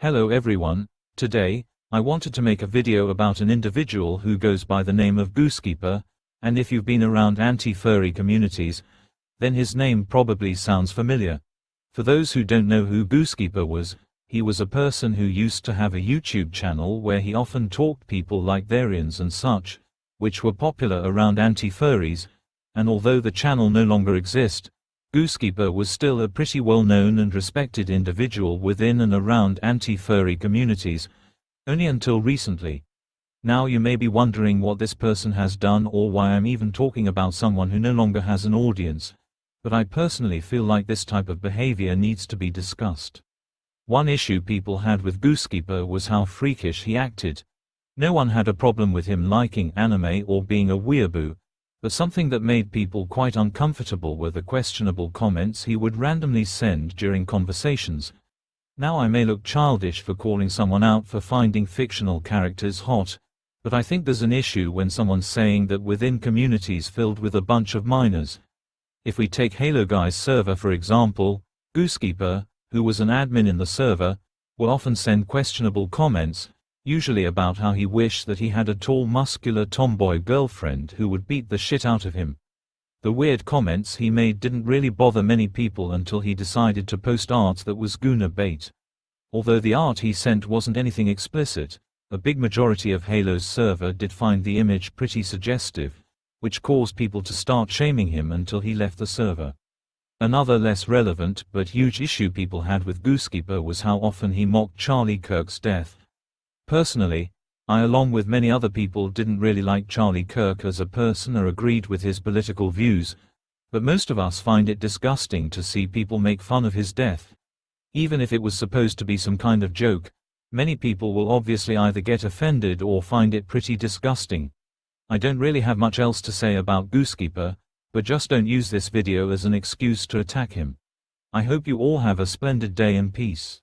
Hello everyone, today, I wanted to make a video about an individual who goes by the name of Goonkeeper, and if you've been around anti-furry communities, then his name probably sounds familiar. For those who don't know who Goonkeeper was, he was a person who used to have a YouTube channel where he often talked people like Therians and such, which were popular around anti-furries, and although the channel no longer exists, Goonkeeper was still a pretty well-known and respected individual within and around anti-furry communities, only until recently. Now you may be wondering what this person has done or why I'm even talking about someone who no longer has an audience, but I personally feel like this type of behavior needs to be discussed. One issue people had with Goonkeeper was how freakish he acted. No one had a problem with him liking anime or being a weeaboo, but something that made people quite uncomfortable were the questionable comments he would randomly send during conversations. Now I may look childish for calling someone out for finding fictional characters hot, but I think there's an issue when someone's saying that within communities filled with a bunch of minors. If we take Halo Guy's server for example, Goonkeeper, who was an admin in the server, will often send questionable comments, usually about how he wished that he had a tall muscular tomboy girlfriend who would beat the shit out of him. The weird comments he made didn't really bother many people until he decided to post art that was gooner bait. Although the art he sent wasn't anything explicit, a big majority of Halo's server did find the image pretty suggestive, which caused people to start shaming him until he left the server. Another less relevant but huge issue people had with Goonkeeper was how often he mocked Charlie Kirk's death. Personally, I along with many other people didn't really like Charlie Kirk as a person or agreed with his political views, but most of us find it disgusting to see people make fun of his death. Even if it was supposed to be some kind of joke, many people will obviously either get offended or find it pretty disgusting. I don't really have much else to say about Goonkeeper, but just don't use this video as an excuse to attack him. I hope you all have a splendid day and peace.